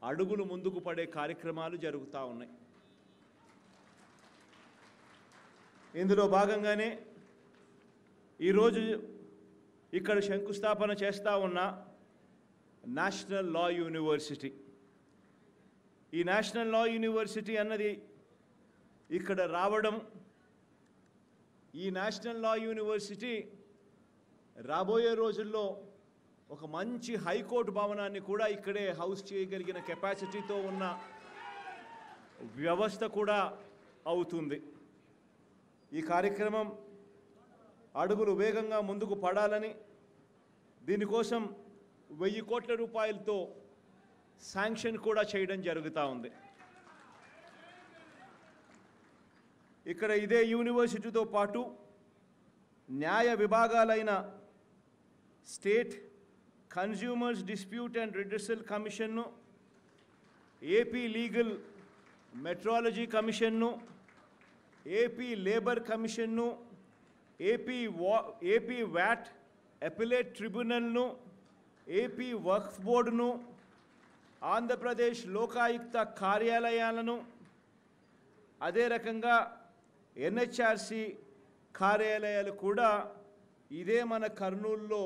అడుగులు ముందుకు పడే కార్యక్రమాలు జరుగుతూ ఉన్నాయి. ఇందులో భాగంగానే ఈరోజు ఇక్కడ శంకుస్థాపన చేస్తూ ఉన్న నేషనల్ లా యూనివర్సిటీ. ఈ నేషనల్ లా యూనివర్సిటీ అన్నది ఇక్కడ రావడం, ఈ నేషనల్ లా యూనివర్సిటీ రాబోయే రోజుల్లో ఒక మంచి హైకోర్టు భవనాన్ని కూడా ఇక్కడే హౌస్ చేయగలిగిన కెపాసిటీతో ఉన్న వ్యవస్థ కూడా అవుతుంది. ఈ కార్యక్రమం అడుగులు వేగంగా ముందుకు పడాలని, దీనికోసం 1000 కోట్ల రూపాయలతో శాంక్షన్ కూడా చేయడం జరుగుతూ ఉంది. ఇక్కడ ఇదే యూనివర్సిటీతో పాటు న్యాయ విభాగాలైన state consumers dispute and redressal కమిషన్ను, ఏపీ లీగల్ మెట్రాలజీ కమిషన్ను, ఏపీ లేబర్ కమిషన్ను, ఏపీ వ్యాట్ అపిలేట్ ట్రిబ్యునల్ను, ఏపీ వక్ఫ్ బోర్డును, ఆంధ్రప్రదేశ్ లోకాయుక్త కార్యాలయాలను, అదే రకంగా ఎన్హెచ్ఆర్సి కార్యాలయాలు కూడా ఇదే మన కర్నూలులో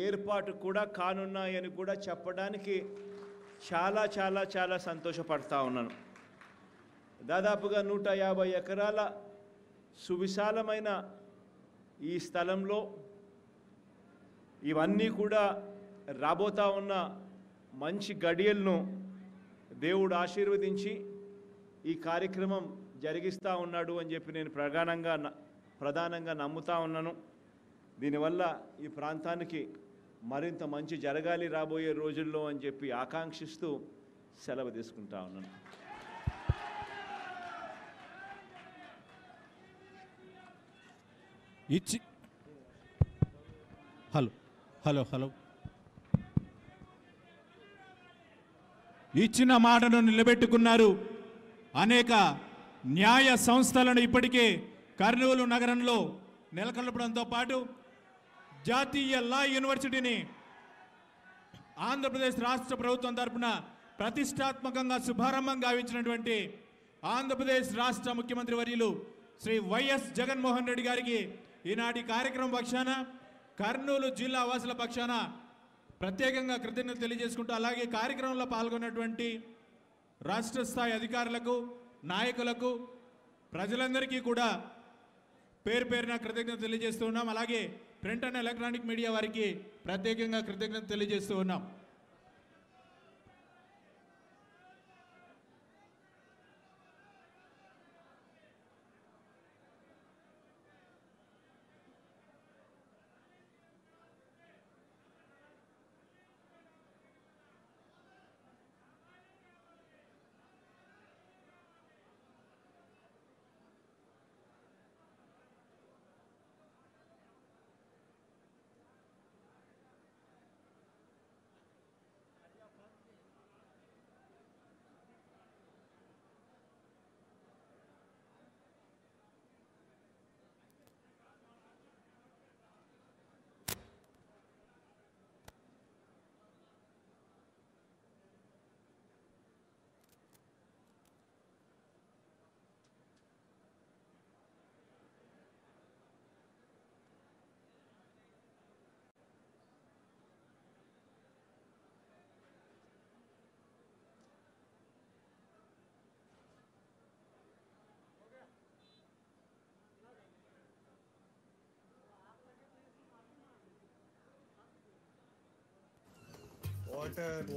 ఏర్పాటు కూడా కానున్నాయని కూడా చెప్పడానికి చాలా చాలా చాలా సంతోషపడతా ఉన్నాను. దాదాపుగా 150 ఎకరాల సువిశాలమైన ఈ స్థలంలో ఇవన్నీ కూడా రాబోతా ఉన్న మంచి గడియలను దేవుడు ఆశీర్వదించి ఈ కార్యక్రమం జరిగిస్తూ ఉన్నాడు అని చెప్పి నేను ప్రధానంగా నమ్ముతా ఉన్నాను. దీనివల్ల ఈ ప్రాంతానికి మరింత మంచి జరగాలి రాబోయే రోజుల్లో అని చెప్పి ఆకాంక్షిస్తూ సెలవు తీసుకుంటా ఉన్నాను. ఇచ్చిన మాటను నిలబెట్టుకున్నారు. అనేక న్యాయ సంస్థలను ఇప్పటికే కర్నూలు నగరంలో నెలకొల్పడంతో పాటు జాతీయ లా యూనివర్సిటీని ఆంధ్రప్రదేశ్ రాష్ట్ర ప్రభుత్వం తరఫున ప్రతిష్టాత్మకంగా శుభారంభం గావించినటువంటి ఆంధ్రప్రదేశ్ రాష్ట్ర ముఖ్యమంత్రి వర్యులు శ్రీ వైఎస్ జగన్మోహన్ రెడ్డి గారికి ఈనాటి కార్యక్రమం పక్షాన, కర్నూలు జిల్లా వాసుల పక్షాన ప్రత్యేకంగా కృతజ్ఞతలు తెలియజేసుకుంటూ, అలాగే కార్యక్రమంలో పాల్గొన్నటువంటి రాష్ట్ర స్థాయి అధికారులకు, నాయకులకు, ప్రజలందరికీ కూడా పేరు పేరున కృతజ్ఞతలు తెలియజేస్తూ ఉన్నాం. అలాగే ప్రింట్ అండ్ ఎలక్ట్రానిక్ మీడియా వారికి ప్రత్యేకంగా కృతజ్ఞతలు తెలియజేస్తూ ఉన్నాం.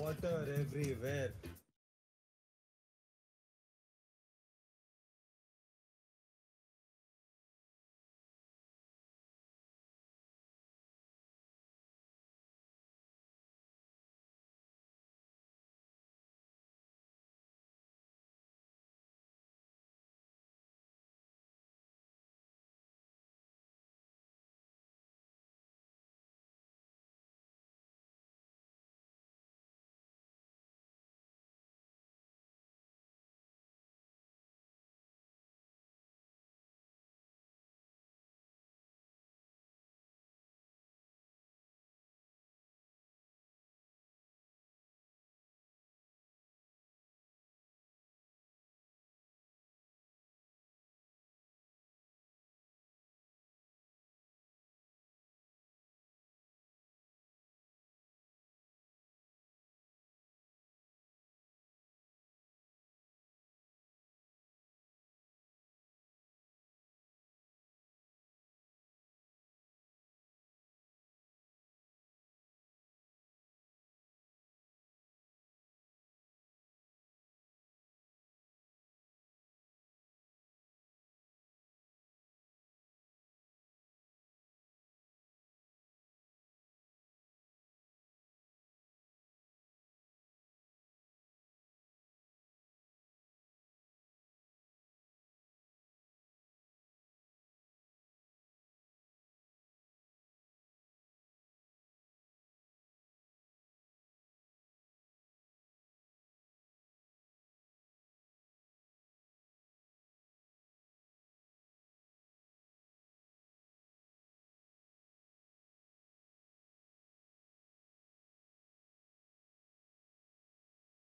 Water everywhere.